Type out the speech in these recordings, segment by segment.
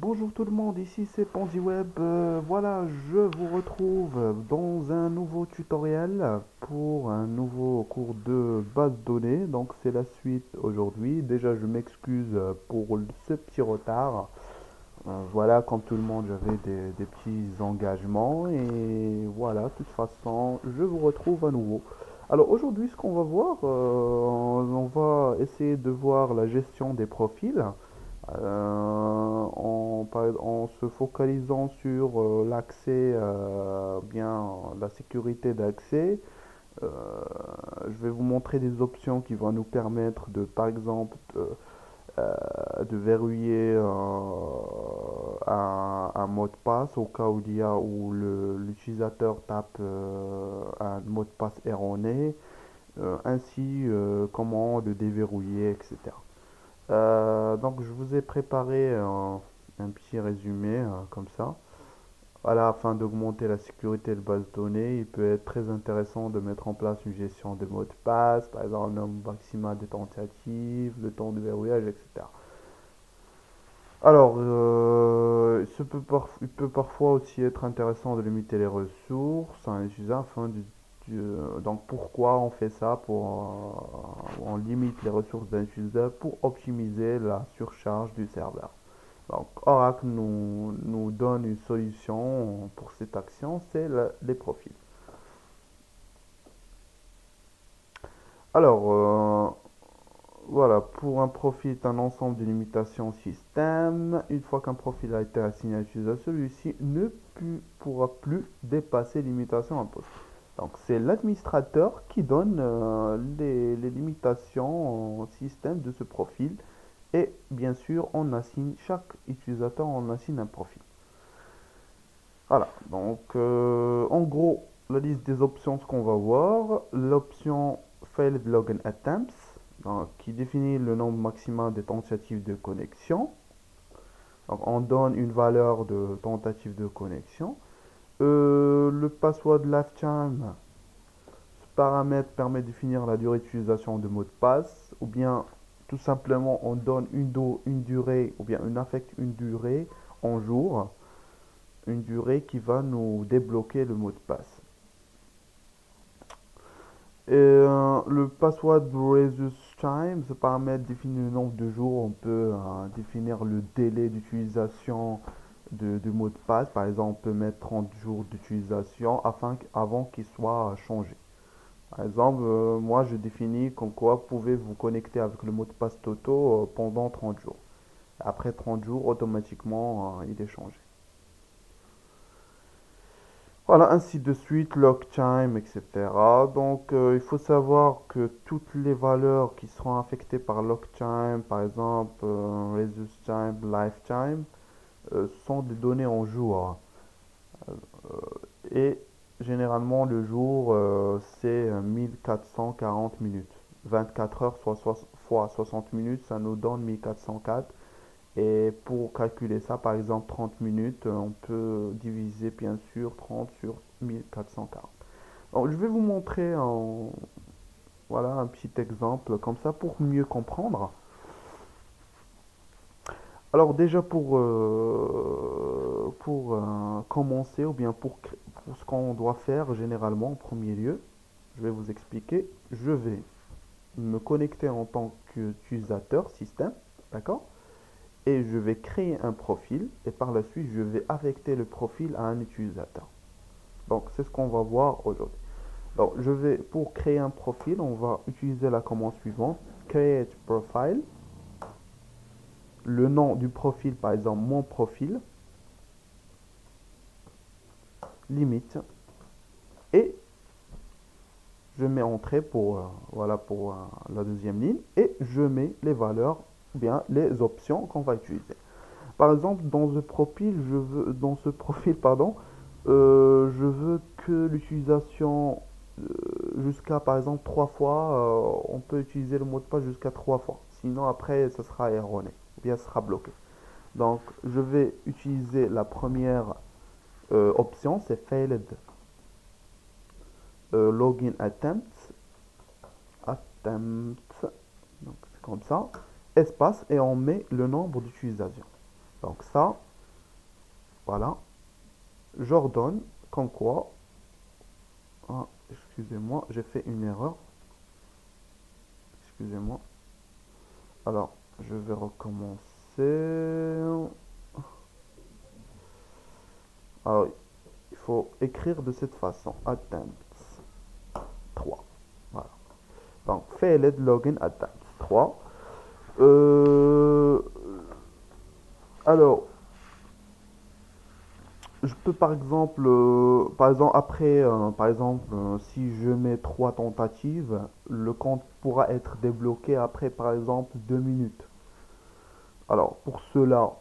Bonjour tout le monde, ici c'est PandyWeb. Voilà, je vous retrouve dans un nouveau tutoriel pour un nouveau cours de base de données. Donc c'est la suite aujourd'hui. Déjà je m'excuse pour ce petit retard. Voilà, comme tout le monde, j'avais des petits engagements et voilà, de toute façon, je vous retrouve à nouveau. Alors aujourd'hui, ce qu'on va voir, on va essayer de voir la gestion des profils en se focalisant sur l'accès, bien la sécurité d'accès. Euh, je vais vous montrer des options qui vont nous permettre de, par exemple, de verrouiller un mot de passe au cas où l'utilisateur tape un mot de passe erroné, ainsi comment le déverrouiller, etc. Donc je vous ai préparé un petit résumé comme ça. Voilà, afin d'augmenter la sécurité de base de données, il peut être très intéressant de mettre en place une gestion de mots de passe, par exemple le nombre maximal de tentatives, le temps de verrouillage, etc. Alors, il peut parfois aussi être intéressant de limiter les ressources à un utilisateur donc pourquoi on fait ça on limite les ressources d'un utilisateur pour optimiser la surcharge du serveur. Donc Oracle nous donne une solution pour cette action, c'est les profils. Alors, voilà, pour un profil, c'est un ensemble de limitations système. Une fois qu'un profil a été assigné à l'utilisateur, celui-ci ne pourra plus dépasser les limitations imposées. Donc, c'est l'administrateur qui donne les limitations au système de ce profil. Et bien sûr, chaque utilisateur, on assigne un profil. Voilà, donc en gros, la liste des options, ce qu'on va voir, l'option Failed Login Attempts, donc, qui définit le nombre maximal de tentatives de connexion. Donc, on donne une valeur de tentative de connexion. Le password lifetime, ce paramètre permet de définir la durée d'utilisation de mot de passe, ou bien tout simplement on donne une durée, ou bien on affecte une durée en jours, une durée qui va nous débloquer le mot de passe. Et le password resource time, ce paramètre définit le nombre de jours. On peut définir le délai d'utilisation du mot de passe. Par exemple, on peut mettre 30 jours d'utilisation avant qu'il soit changé. Par exemple, moi je définis comme quoi vous pouvez vous connecter avec le mot de passe Toto pendant 30 jours. Après 30 jours, automatiquement, il est changé. Voilà, ainsi de suite, log time, etc. Donc, il faut savoir que toutes les valeurs qui seront affectées par log time, par exemple, resource time, lifetime, sont des données en jours. Et généralement, le jour, c'est 1440 minutes. 24 heures fois 60 minutes, ça nous donne 1404. Et pour calculer ça, par exemple 30 minutes, on peut diviser bien sûr 30 sur 1440. Donc, je vais vous montrer voilà, un petit exemple comme ça pour mieux comprendre. Alors déjà pour commencer ou bien pour ce qu'on doit faire généralement en premier lieu, je vais vous expliquer. Je vais me connecter en tant qu'utilisateur système, d'accord? Et je vais créer un profil et par la suite je vais affecter le profil à un utilisateur. Donc c'est ce qu'on va voir aujourd'hui. Donc pour créer un profil, on va utiliser la commande suivante, create profile, le nom du profil, par exemple mon profil, limite, et je mets entrée pour voilà pour la deuxième ligne et je mets les valeurs ou bien les options qu'on va utiliser. Par exemple, dans ce profil, pardon, je veux que l'utilisation jusqu'à, par exemple, 3 fois, on peut utiliser le mot de passe jusqu'à 3 fois. Sinon, après, ça sera erroné, ou bien ça sera bloqué. Donc, je vais utiliser la première option, c'est failed login attempt, donc c'est comme ça, espace, et on met le nombre d'utilisations. Donc ça, Voilà. J'ordonne comme quoi, ah, excusez-moi, j'ai fait une erreur. Excusez-moi. Alors, je vais recommencer. Alors, il faut écrire de cette façon. Attempts 3. Voilà. Donc, failed login attempts 3. Euh, alors, je peux par exemple après, si je mets 3 tentatives, le compte pourra être débloqué après, par exemple, 2 minutes. Alors, pour cela,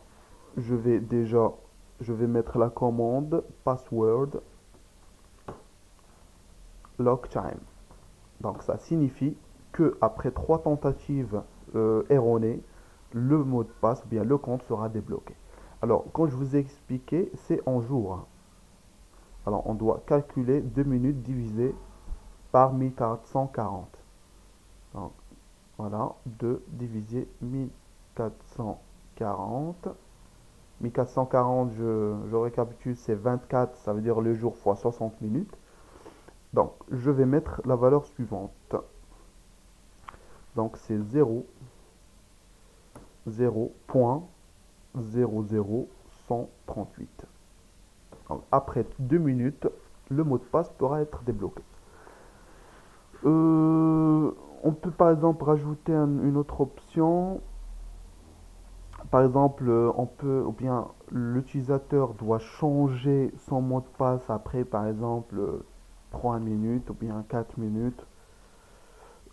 je vais déjà, je vais mettre la commande password log time. Donc, ça signifie que après 3 tentatives erronées, le mot de passe, ou bien le compte sera débloqué. Alors, quand je vous ai expliqué, c'est en jours. Alors, on doit calculer 2 minutes divisé par 1440. Donc, voilà, 2 divisé 1440. 1440, je récapitule, c'est 24, ça veut dire le jour fois 60 minutes. Donc, je vais mettre la valeur suivante. Donc, c'est 0,0.00138. Donc, après 2 minutes, le mot de passe pourra être débloqué. On peut par exemple rajouter une autre option. Par exemple, on peut, ou bien l'utilisateur doit changer son mot de passe après, par exemple, 3 minutes ou bien 4 minutes.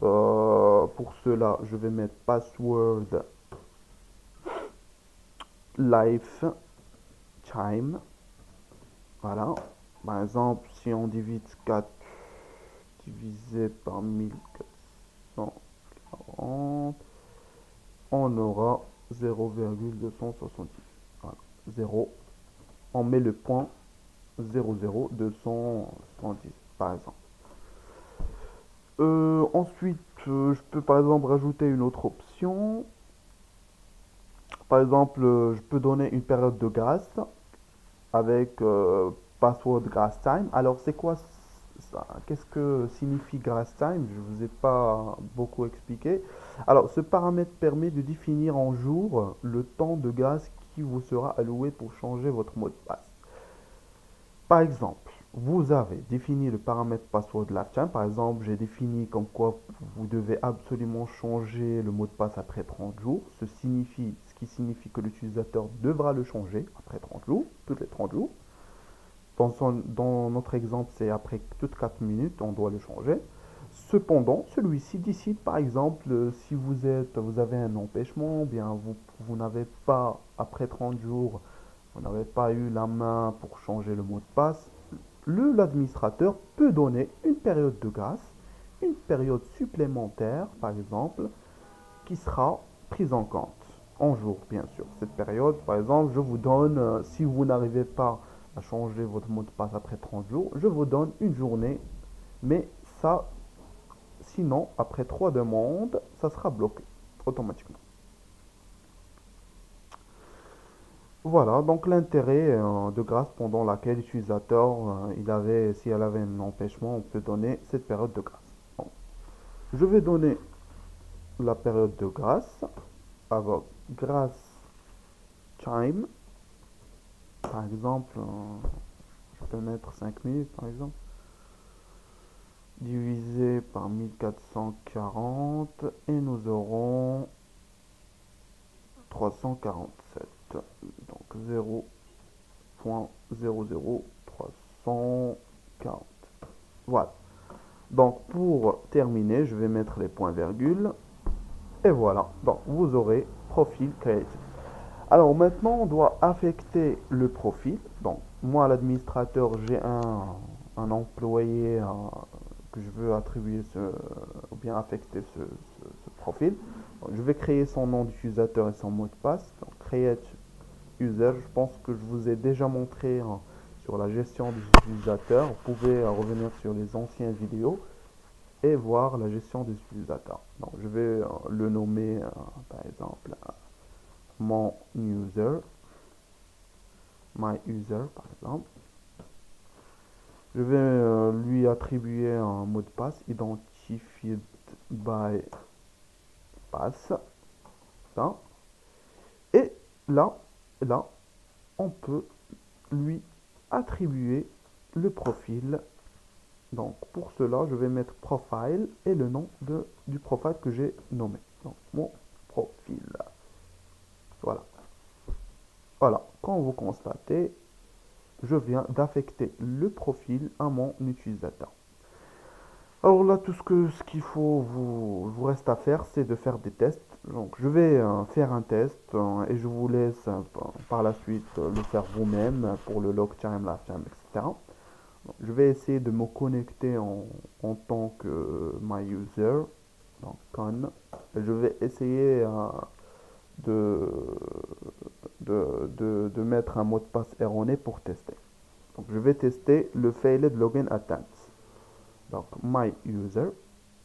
Pour cela, je vais mettre password lifetime. Voilà. Par exemple, si on divise 4 divisé par 1440, on aura 0,270. Voilà. 0. On met le point 0,0270 par exemple. Ensuite, je peux par exemple rajouter une autre option. Par exemple, je peux donner une période de grâce avec password grace time. Alors, c'est quoi ça? Qu'est-ce que signifie grace time? Je ne vous ai pas beaucoup expliqué. Alors, ce paramètre permet de définir en jour le temps de grâce qui vous sera alloué pour changer votre mot de passe. Par exemple, vous avez défini le paramètre password lifetime. Par exemple, j'ai défini comme quoi vous devez absolument changer le mot de passe après 30 jours. Ce qui signifie que l'utilisateur devra le changer après 30 jours, toutes les 30 jours. Dans notre exemple, c'est après toutes 4 minutes, on doit le changer. Cependant, celui-ci décide par exemple si vous avez un empêchement, bien vous n'avez pas, après 30 jours, vous n'avez pas eu la main pour changer le mot de passe. L'administrateur peut donner une période de grâce, une période supplémentaire par exemple, qui sera prise en compte en jours bien sûr. Cette période, par exemple, je vous donne, si vous n'arrivez pas à changer votre mot de passe après 30 jours, je vous donne une journée, mais ça, sinon, après 3 demandes, ça sera bloqué automatiquement. Voilà, donc l'intérêt de grâce pendant laquelle l'utilisateur, si elle avait un empêchement, on peut donner cette période de grâce. Bon. Je vais donner la période de grâce avec grâce time. Par exemple, je peux mettre 5 minutes par exemple. Divisé par 1440 et nous aurons 347. Donc 0,00340. Voilà. Donc pour terminer, je vais mettre les points-virgules. Et voilà. Donc vous aurez profil created. Alors maintenant, on doit affecter le profil. Donc moi, l'administrateur, j'ai un employé que je veux attribuer ou bien affecter ce profil. Donc, je vais créer son nom d'utilisateur et son mot de passe. Donc create user, je pense que je vous ai déjà montré sur la gestion des utilisateurs. Vous pouvez revenir sur les anciennes vidéos et voir la gestion des utilisateurs. Donc je vais le nommer par exemple mon user, my user par exemple. Je vais lui attribuer un mot de passe identified by pass. Ça. Et là, on peut lui attribuer le profil. Donc pour cela, je vais mettre profile et le nom du profil que j'ai nommé. Donc mon profil. Voilà. Voilà. Quand vous constatez, je viens d'affecter le profil à mon utilisateur. Alors là, ce qu'il faut vous reste à faire, c'est de faire des tests. Donc, je vais faire un test et je vous laisse par la suite le faire vous-même pour le log time, lifetime, etc. Donc, je vais essayer de me connecter en tant que my user, donc con. Je vais essayer de, de mettre un mot de passe erroné pour tester. Donc, je vais tester le failed login attempt. Donc, my user,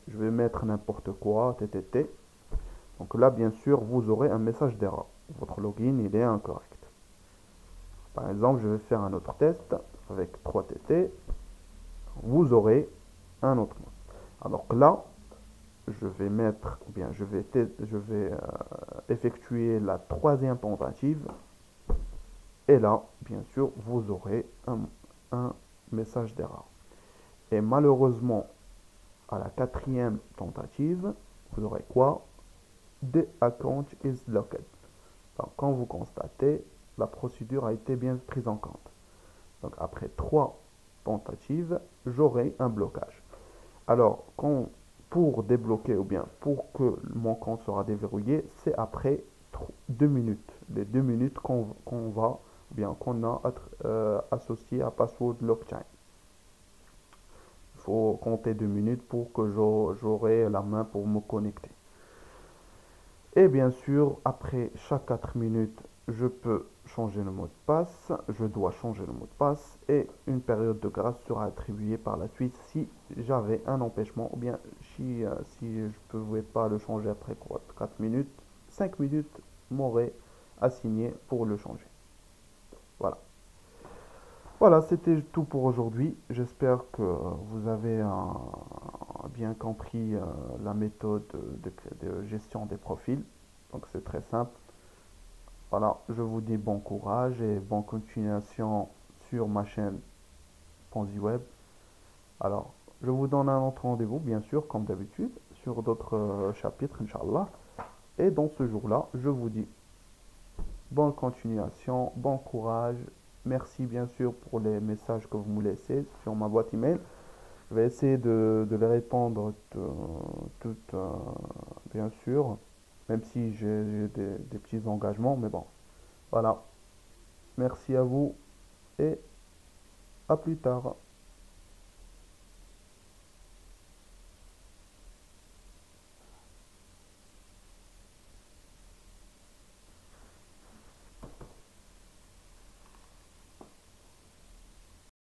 je vais mettre n'importe quoi, ttt. Donc là, bien sûr, vous aurez un message d'erreur. Votre login, il est incorrect. Par exemple, je vais faire un autre test avec 3tt. Vous aurez un autre mot. Alors que là, je vais mettre, bien, je vais effectuer la troisième tentative. Et là, bien sûr, vous aurez un message d'erreur. Et malheureusement, à la quatrième tentative, vous aurez quoi? The account is locked. Donc, quand vous constatez, la procédure a été bien prise en compte. Donc, après 3 tentatives, j'aurai un blocage. Alors, pour débloquer ou bien pour que mon compte sera déverrouillé, c'est après 2 minutes. Les 2 minutes qu'on a associé à password blockchain. Il faut compter 2 minutes pour que j'aurai la main pour me connecter. Et bien sûr, après chaque 4 minutes, je peux changer le mot de passe. Je dois changer le mot de passe. Et une période de grâce sera attribuée par la suite si j'avais un empêchement. Ou bien si je ne pouvais pas le changer après 4 minutes, 5 minutes m'auraient assigné pour le changer. Voilà. Voilà, c'était tout pour aujourd'hui. J'espère que vous avez bien compris la méthode de gestion des profils. Donc c'est très simple. Voilà, je vous dis bon courage et bonne continuation sur ma chaîne Ponzi Web. Alors, je vous donne un autre rendez-vous, bien sûr, comme d'habitude, sur d'autres chapitres, Inch'Allah. Et dans ce jour-là, je vous dis bonne continuation, bon courage. Merci bien sûr pour les messages que vous me laissez sur ma boîte email. Je vais essayer de les répondre toutes, bien sûr, même si j'ai des petits engagements, mais bon. Voilà. Merci à vous et à plus tard.